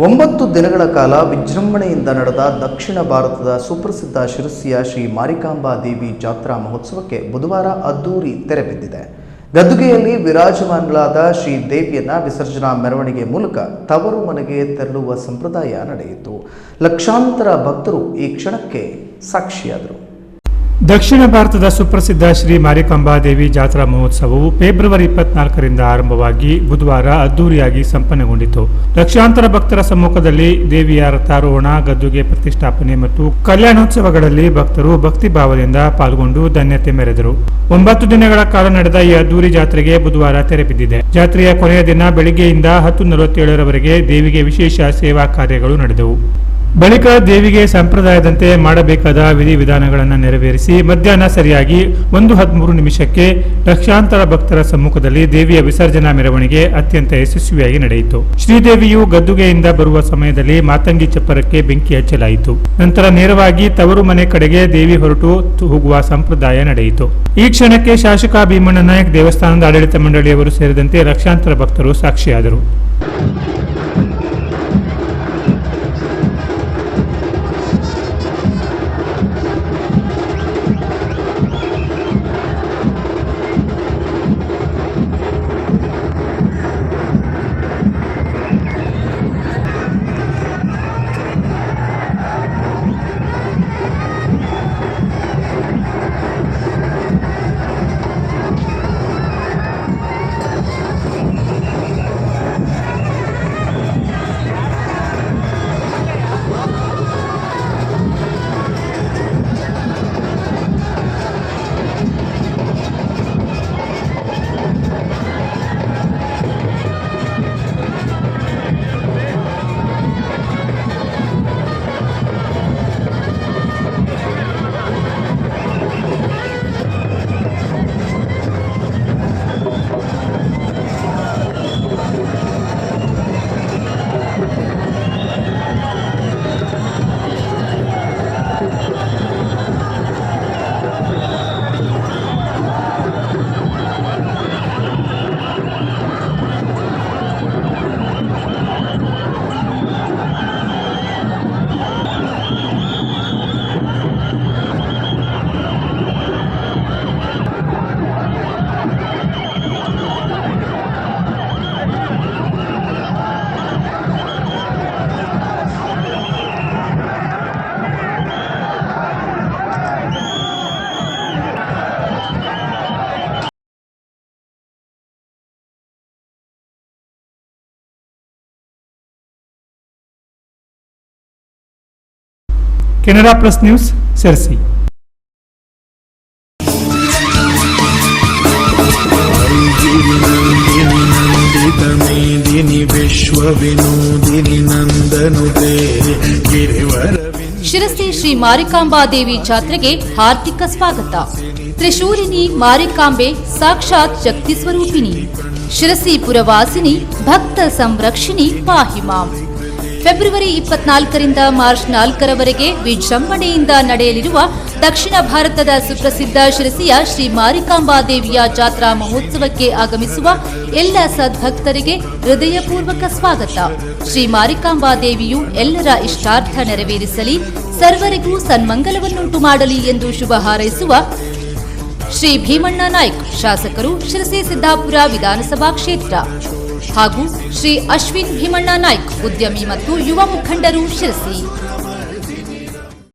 9 ದಿನಗಳ ಕಾಲ ವಿಜೃಂಭಣೆಯಿಂದ ನಡೆದ ದಕ್ಷಿಣ ಭಾರತದ ಸುಪ್ರಸಿದ್ಧ ಶಿರಸಿಯ ಶ್ರೀ ಮಾರಿಕಾಂಬಾ ದೇವಿ ಜಾತ್ರಾ ಮಹೋತ್ಸವಕ್ಕೆ ಬುಧವಾರ ಅದ್ದೂರಿ ತೆರೆ ಬಿದ್ದಿದೆ. ಗದ್ದುಗೆಯಲ್ಲಿ ವಿರಾಜಮಾನಳಾದ ಶ್ರೀ ದೇವಿಯನ್ನ ವಿಸರ್ಜನಾ ಮೆರವಣಿಗೆ ಮೂಲಕ ತವರು ಮನೆಗೆ ತೆರಳುವ ಸಂಪ್ರದಾಯ ನಡೆಯಿತು. ಲಕ್ಷಾಂತರ ಭಕ್ತರು ಈ ಕ್ಷಣಕ್ಕೆ ಸಾಕ್ಷಿಯಾದರು. ದಕ್ಷಿಣ ಭಾರತದ ಸುಪ್ರಸಿದ್ಧ ಶ್ರೀ ಮಾರಿಕಾಂಬಾ ದೇವಿ ಜಾತ್ರಾ ಮಹೋತ್ಸವವು ಫೆಬ್ರವರಿ 24ರಿಂದ ಆರಂಭವಾಗಿ ಬುಧವಾರ ಅದ್ದೂರಿಯಾಗಿ ಸಂಪನ್ನಗೊಂಡಿತು. ಲಕ್ಷಾಂತರ ಭಕ್ತರ ಸಮ್ಮುಖದಲ್ಲಿ ದೇವಿಯ ರಥಾರೋಹಣ, ಗದ್ದುಗೆ ಪ್ರತಿಷ್ಠಾಪನೆ ಮತ್ತು ಕಲ್ಯಾಣೋತ್ಸವಗಳಲ್ಲಿ ಭಕ್ತರು ಭಕ್ತಿ ಭಾವದಿಂದ ಪಾಲ್ಗೊಂಡು ಧನ್ಯತೆ ಮೆರೆದರು. 9 ದಿನಗಳ ಕಾಲ ನಡೆದ ಈ ಅದ್ದೂರಿ ಜಾತ್ರೆಗೆ ಬುಧವಾರ ತೆರೆ ಬಿದ್ದಿದೆ. ಜಾತ್ರೆಯ ಕೊನೆಯ ದಿನ ಬೆಳಿಗ್ಗೆಯಿಂದ 10:47ರವರೆಗೆ ದೇವಿಗೆ ವಿಶೇಷ ಸೇವಾ ಕಾರ್ಯಗಳು ನಡೆದವು. ಬಳಿಕ ದೇವಿಗೆ ಸಂಪ್ರದಾಯದಂತೆ ಮಾಡಬೇಕಾದ ವಿಧಿವಿಧಾನಗಳನ್ನು ನೆರವೇರಿಸಿ ಮಧ್ಯಾಹ್ನ ಸರಿಯಾಗಿ 1:13 ಲಕ್ಷಾಂತರ ಭಕ್ತರ ಸಮ್ಮುಖದಲ್ಲಿ ದೇವಿಯ ವಿಸರ್ಜನಾ ಮೆರವಣಿಗೆ ಅತ್ಯಂತ ಯಶಸ್ವಿಯಾಗಿ ನಡೆಯಿತು. ಶ್ರೀದೇವಿಯು ಗದ್ದುಗೆಯಿಂದ ಬರುವ ಸಮಯದಲ್ಲಿ ಮಾತಂಗಿ ಚಪ್ಪರಕ್ಕೆ ಬೆಂಕಿ ಹಚ್ಚಲಾಯಿತು. ನಂತರ ನೇರವಾಗಿ ತವರು ಮನೆ ಕಡೆಗೆ ದೇವಿ ಹೊರಟು ಹೋಗುವ ಸಂಪ್ರದಾಯ ನಡೆಯಿತು. ಈ ಕ್ಷಣಕ್ಕೆ ಶಾಸಕ ಭೀಮಣ್ಣ ನಾಯಕ್, ದೇವಸ್ಥಾನದ ಆಡಳಿತ ಮಂಡಳಿಯವರು ಸೇರಿದಂತೆ ಲಕ್ಷಾಂತರ ಭಕ್ತರು ಸಾಕ್ಷಿಯಾದರು. Canara plus news, Sirsi. ಶಿರಸಿ ಶ್ರೀ ಮಾರಿಕಾಂಬಾ ದೇವಿ ಜಾತ್ರೆಗೆ ಹಾರ್ದಿಕ ಸ್ವಾಗತ. ತ್ರಿಶೂಲಿನಿ ಮಾರಿಕಾಂಬೆ ಸಾಕ್ಷಾತ್ ಶಕ್ತಿ ಸ್ವರೂಪಿಣಿ, ಶಿರಸಿ ಪುರವಾಸಿನಿ, ಭಕ್ತ ಸಂರಕ್ಷಿಣಿ ಪಾಹಿ ಮಾಂ. ಫೆಬ್ರವರಿ 24ರಿಂದ ಮಾರ್ಚ್ 4ರವರೆಗೆ ವಿಜೃಂಭಣೆಯಿಂದ ನಡೆಯಲಿರುವ ದಕ್ಷಿಣ ಭಾರತದ ಸುಪ್ರಸಿದ್ಧ ಶಿರಸಿಯ ಶ್ರೀ ಮಾರಿಕಾಂಬಾ ದೇವಿಯ ಜಾತ್ರಾ ಮಹೋತ್ಸವಕ್ಕೆ ಆಗಮಿಸುವ ಎಲ್ಲ ಸದ್ಭಕ್ತರಿಗೆ ಹೃದಯಪೂರ್ವಕ ಸ್ವಾಗತ. ಶ್ರೀ ಮಾರಿಕಾಂಬಾ ದೇವಿಯು ಎಲ್ಲರ ಇಷ್ಟಾರ್ಥ ನೆರವೇರಿಸಲಿ, ಸರ್ವರಿಗೂ ಸನ್ಮಂಗಲವನ್ನುಂಟು ಮಾಡಲಿ ಎಂದು ಶುಭ ಹಾರೈಸುವ ಶ್ರೀ ಭೀಮಣ್ಣ ನಾಯ್ಕ್, ಶಾಸಕರು, ಶಿರಸಿ ಸಿದ್ದಾಪುರ ವಿಧಾನಸಭಾ ಕ್ಷೇತ್ರ, ಹಾಗೂ ಶ್ರೀ ಅಶ್ವಿನ್ ಭೀಮಣ್ಣ ನಾಯ್ಕ್, ಉದ್ಯಮಿ ಮತ್ತು ಯುವ ಮುಖಂಡರು, ಶಿರಸಿ.